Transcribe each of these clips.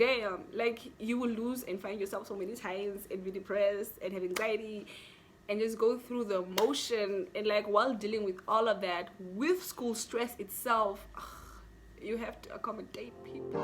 damn, like you will lose and find yourself so many times and be depressed and have anxiety and just go through the motion. And like while dealing with all of that with school stress itself, you have to accommodate people.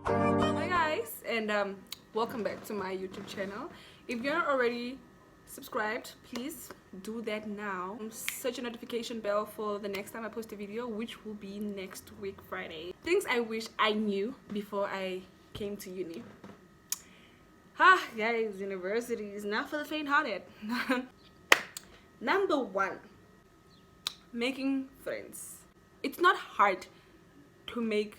Hi guys, and welcome back to my YouTube channel. If you're not already subscribed, please do that now. Set your notification bell for the next time I post a video, which will be next week Friday. Things I wish I knew before I came to uni. Guys, university is not for the faint-hearted. Number one, making friends. It's not hard to make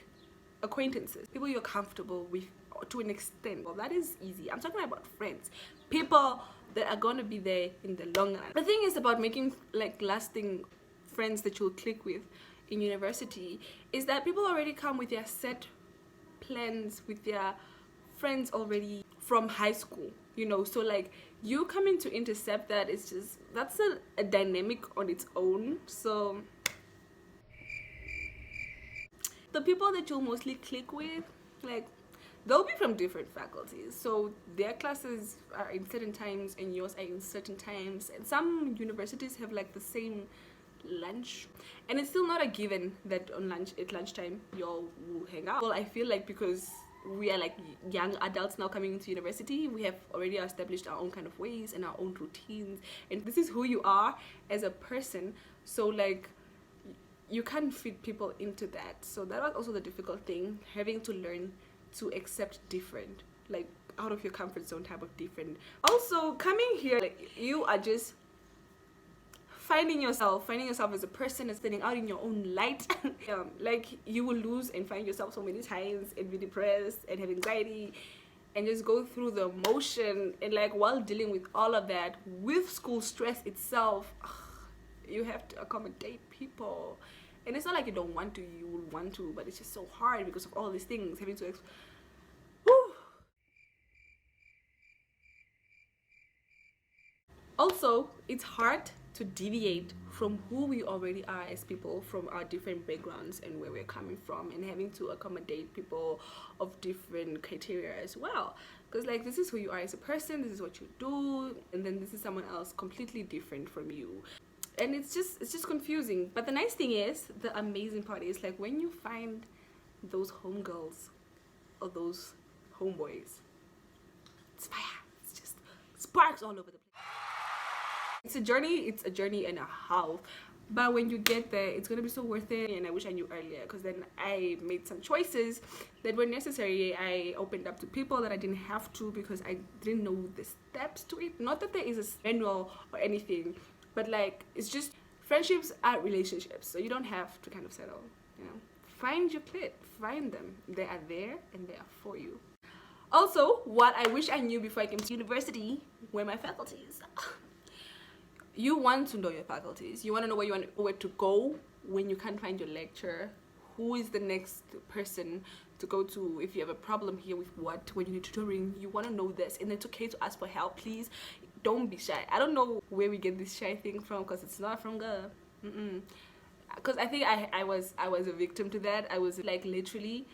acquaintances, people you're comfortable with to an extent. Well, that is easy. I'm talking about friends, people that are going to be there in the long run. The thing is about making like lasting friends that you'll click with in university is that people already come with their set plans, with their friends already from high school, you know. So like you coming to intercept that, it's just, that's a dynamic on its own. So the people that you'll mostly click with, like, they'll be from different faculties, so their classes are in certain times and yours are in certain times. And some universities have like the same lunch, and it's still not a given that on lunchtime y'all will hang out. Well, I feel like because we are like young adults now coming into university, we have already established our own kind of ways and our own routines, and this is who you are as a person. So like you can't fit people into that. So that was also the difficult thing, having to learn to accept different, like out of your comfort zone type of different. Also coming here, like you are just finding yourself as a person and standing out in your own light. Like you will lose and find yourself so many times and be depressed and have anxiety and just go through the motion. And like while dealing with all of that with school stress itself, you have to accommodate people. And it's not like you don't want to, you will want to, but it's just so hard because of all these things, having to Also, it's hard to deviate from who we already are as people, from our different backgrounds and where we're coming from, and having to accommodate people of different criteria as well. Because like this is who you are as a person, this is what you do, and then this is someone else completely different from you. And it's just confusing. But the nice thing is, the amazing part is, like when you find those homegirls or those homeboys, it's fire. It's just sparks all over the place. It's a journey and a half, but when you get there, it's gonna be so worth it. And I wish I knew earlier, because then I made some choices that were necessary. I opened up to people that I didn't have to, because I didn't know the steps to it. Not that there is a manual or anything, but like it's just, friendships are relationships, so you don't have to kind of settle, you know. Find your clique, find them. They are there and they are for you. Also, what I wish I knew before I came to university were my faculties. You want to know your faculties. You want to know where to go when you can't find your lecture. Who is the next person to go to if you have a problem here with what, when you need tutoring. You want to know this, and it's okay to ask for help. Please don't be shy. I don't know where we get this shy thing from, because it's not from girl. Because I think I was a victim to that. I was like literally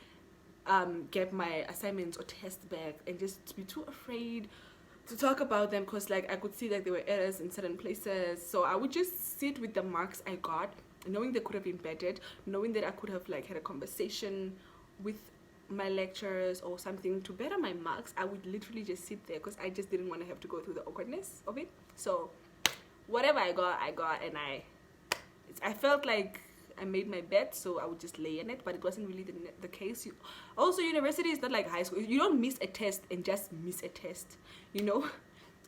get my assignments or tests back and just be too afraid to talk about them, because like I could see that there were errors in certain places. So I would just sit with the marks I got, knowing they could have been bettered, knowing that I could have like had a conversation with my lecturers or something to better my marks. I would literally just sit there, because I just didn't want to have to go through the awkwardness of it. So whatever I got, and I felt like I made my bet, so I would just lay in it. But it wasn't really the case. Also, university is not like high school. You don't miss a test and just miss a test, you know.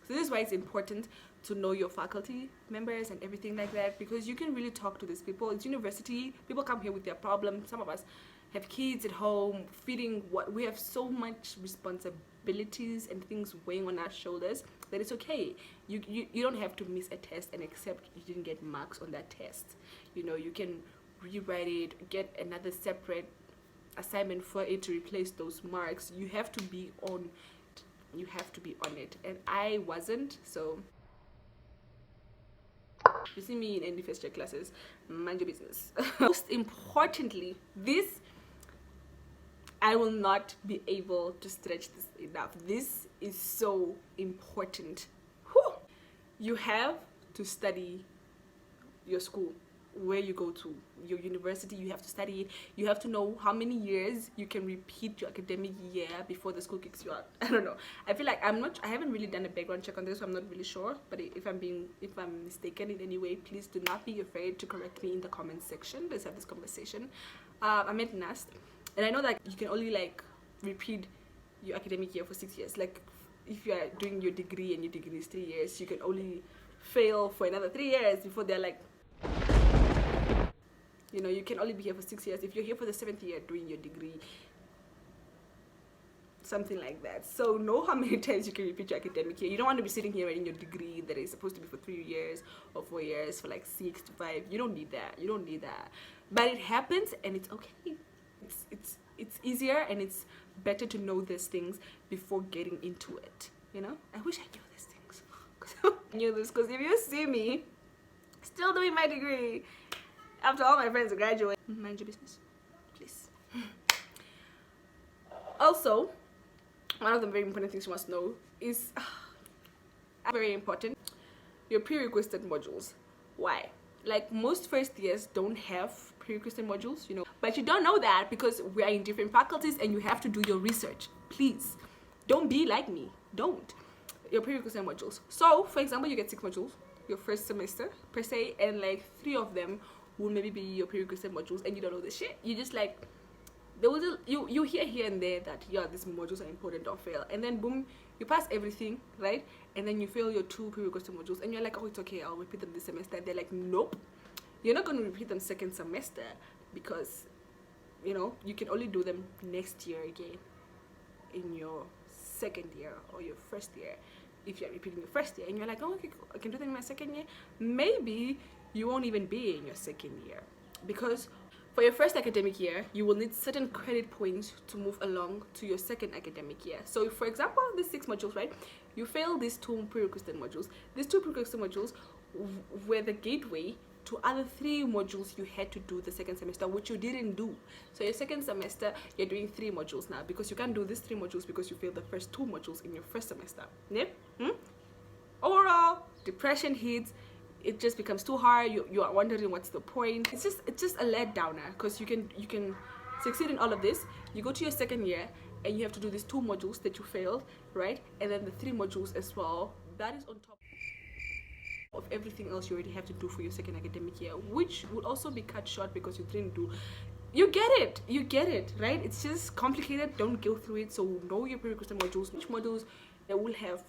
So this is why it's important to know your faculty members and everything like that, because you can really talk to these people. It's university. People come here with their problems. Some of us have kids at home, feeding what we have, so much responsibilities and things weighing on our shoulders that it's okay. You don't have to miss a test and accept you didn't get marks on that test. You know, you can rewrite it, get another separate assignment for it to replace those marks. You have to be on it, and I wasn't. So you see me in any first year classes, mind your business. Most importantly, this, I will not be able to stretch this enough. This is so important. Whew. You have to study your school, where you go to, your university. You have to study it. You have to know how many years you can repeat your academic year before the school kicks you out. I don't know. I feel like I haven't really done a background check on this, so I'm not really sure. But if I'm mistaken in any way, please do not be afraid to correct me in the comment section. Let's have this conversation. I'm at NAST, and I know that you can only like repeat your academic year for 6 years. Like if you are doing your degree and your degree is 3 years, you can only fail for another 3 years before they're like, you know, you can only be here for 6 years. If you're here for the 7th year doing your degree, something like that. So know how many times you can repeat your academic year. You don't want to be sitting here writing your degree that is supposed to be for 3 years or 4 years for like 6 to 5. You don't need that. You don't need that. But it happens, and it's okay. It's easier, and it's better to know these things before getting into it. You know, I wish I knew these things. I knew this, because if you see me still doing my degree after all my friends graduate, mind your business, please. Also, one of the very important things you must know is very important, your prerequisite modules. Why? Like most first years don't have prerequisite modules, you know, but you don't know that because we are in different faculties and you have to do your research. Please don't be like me. Don't. Your prerequisite modules. So for example, you get 6 modules your first semester per se, and like 3 of them will maybe be your prerequisite modules, and you don't know the shit. You just like, there was you hear here and there that yeah, these modules are important, don't fail, and then boom, you pass everything, right? And then you fail your 2 prerequisite modules, and you're like, oh, it's okay, I'll repeat them this semester. And they're like, nope, you're not going to repeat them second semester, because you know you can only do them next year again in your second year or your first year. If you're repeating your first year and you're like, oh, okay, I can do them in my second year, maybe you won't even be in your second year, because for your first academic year you will need certain credit points to move along to your second academic year. So if, for example, these 6 modules, right, you fail these 2 prerequisite modules. These 2 prerequisite modules were the gateway to other 3 modules you had to do the second semester, which you didn't do. So your second semester you're doing 3 modules now, because you can't do these 3 modules because you failed the first 2 modules in your first semester. Yeah? Overall, depression hits. It just becomes too hard. You are wondering what's the point. It's just a letdowner, because you can succeed in all of this. You go to your second year and you have to do these 2 modules that you failed, right? And then the 3 modules as well. That is on top of everything else you already have to do for your second academic year, which would also be cut short because you didn't do. You get it, right? It's just complicated. Don't go through it. So know your prerequisite modules, which modules that will have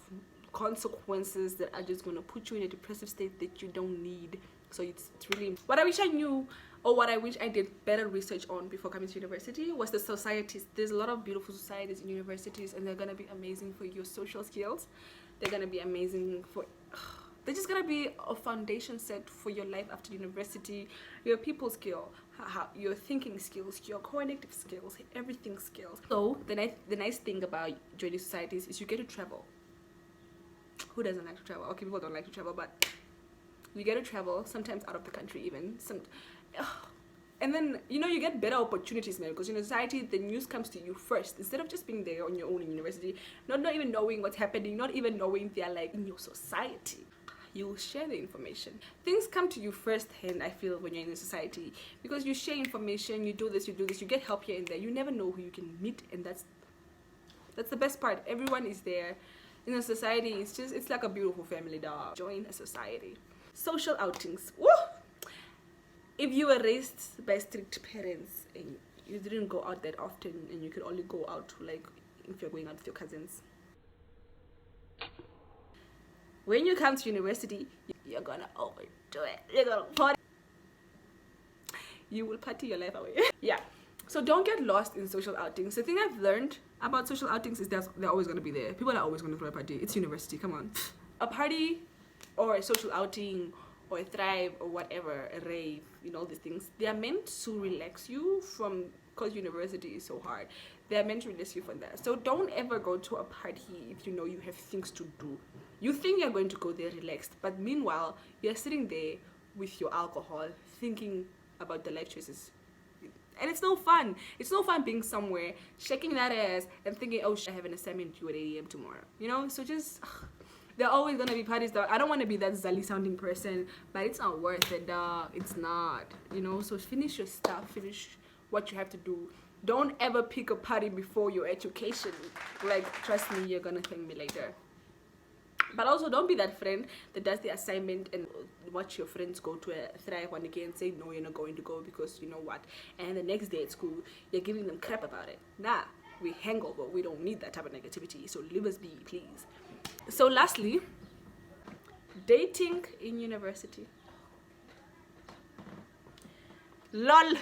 consequences that are just going to put you in a depressive state that you don't need. So it's really what I wish I knew, or what I wish I did better research on before coming to university, was the societies. There's a lot of beautiful societies in universities, and they're going to be amazing for your social skills. They're going to be amazing for they're just going to be a foundation set for your life after university. Your people skill, your thinking skills, your cognitive skills, everything skills. So the nice thing about joining societies is you get to travel. Who doesn't like to travel? Okay, people don't like to travel, but you get to travel, sometimes out of the country even. And then, you know, you get better opportunities, man, because in a society, the news comes to you first. Instead of just being there on your own in university, not even knowing what's happening, not even knowing they're like in your society. You will share the information. Things come to you firsthand, I feel, when you're in a society, because you share information, you do this, you get help here and there. You never know who you can meet, and that's the best part. Everyone is there. In a society, it's like a beautiful family, dog. Join a society. Social outings. Woo! If you were raised by strict parents and you didn't go out that often, and you could only go out like if you're going out with your cousins, when you come to university, you're gonna overdo it. You're gonna party. You will party your life away. Yeah. So don't get lost in social outings. The thing I've learned about social outings is that they're always going to be there. People are always going to throw a party. It's university, come on. A party or a social outing or a thrive or whatever, a rave, you know, these things, they are meant to relax you from, because university is so hard. They are meant to relax you from that. So don't ever go to a party if you know you have things to do. You think you're going to go there relaxed, but meanwhile, you're sitting there with your alcohol, thinking about the life choices. And it's no fun. It's no fun being somewhere, shaking that ass and thinking, oh, I have an assignment due at 8 a.m. tomorrow. You know, so just, there are always gonna be parties that I don't want to be that Zali sounding person, but it's not worth it, it's not, you know. So finish your stuff, finish what you have to do. Don't ever pick a party before your education. Like, trust me, you're gonna thank me later. But also, don't be that friend that does the assignment and watch your friends go to a thrive one again and say, no, you're not going to go because you know what. And the next day at school, you're giving them crap about it. Nah, we hangover. We don't need that type of negativity. So leave us be, please. So lastly, dating in university. LOL.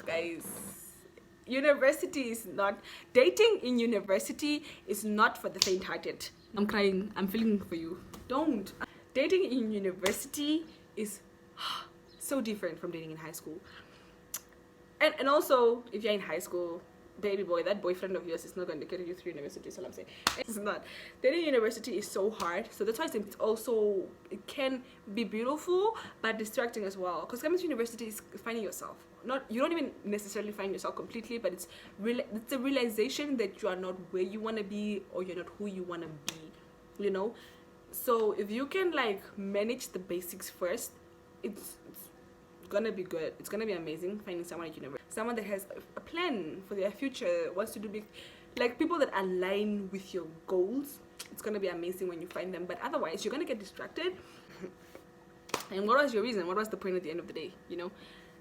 Guys, university is not, dating in university is not for the faint-hearted. I'm crying, I'm feeling for you. Don't. Dating in university is so different from dating in high school. And also, if you're in high school, baby boy, that boyfriend of yours is not going to get you through university, is what I'm saying. It's not. Dating in university is so hard. So that's why it's also, it can be beautiful, but distracting as well. Because coming to university is finding yourself. You don't even necessarily find yourself completely, but it's a realization that you are not where you want to be, or you're not who you want to be, you know. So if you can like manage the basics first, it's gonna be good. It's gonna be amazing finding someone at university, someone that has a plan for their future, wants to do big, like people that align with your goals. It's gonna be amazing when you find them, but otherwise you're gonna get distracted. And what was your reason? What was the point at the end of the day, you know?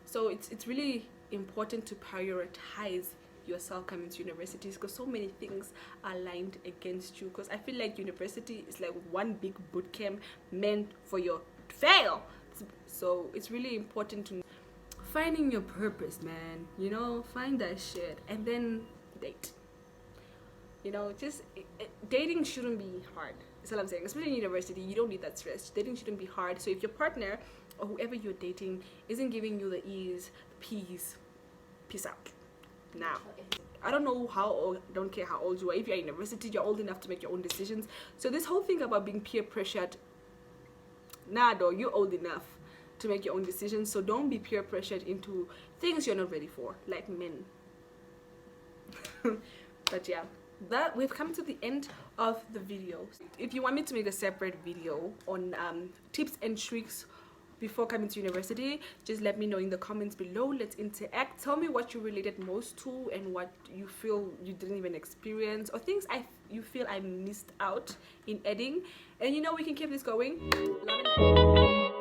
So it's really important to prioritize yourself coming to universities, because so many things are lined against you. Because I feel like university is like one big boot camp meant for your fail. So it's really important to finding your purpose, man, you know. Find that shit and then date, you know. Just dating shouldn't be hard. That's all I'm saying. Especially in university, you don't need that stress. Dating shouldn't be hard. So if your partner or whoever you're dating isn't giving you the ease, the peace out. Now, I don't know how old, don't care how old you are. If you're in university, you're old enough to make your own decisions. So this whole thing about being peer pressured, nah, though, you're old enough to make your own decisions. So don't be peer pressured into things you're not ready for, like men. But yeah, that we've come to the end of the video. If you want me to make a separate video on tips and tricks before coming to university, just let me know in the comments below. Let's interact. Tell me what you related most to and what you feel you didn't even experience, or things you feel I missed out in editing. And you know, we can keep this going. Love and light.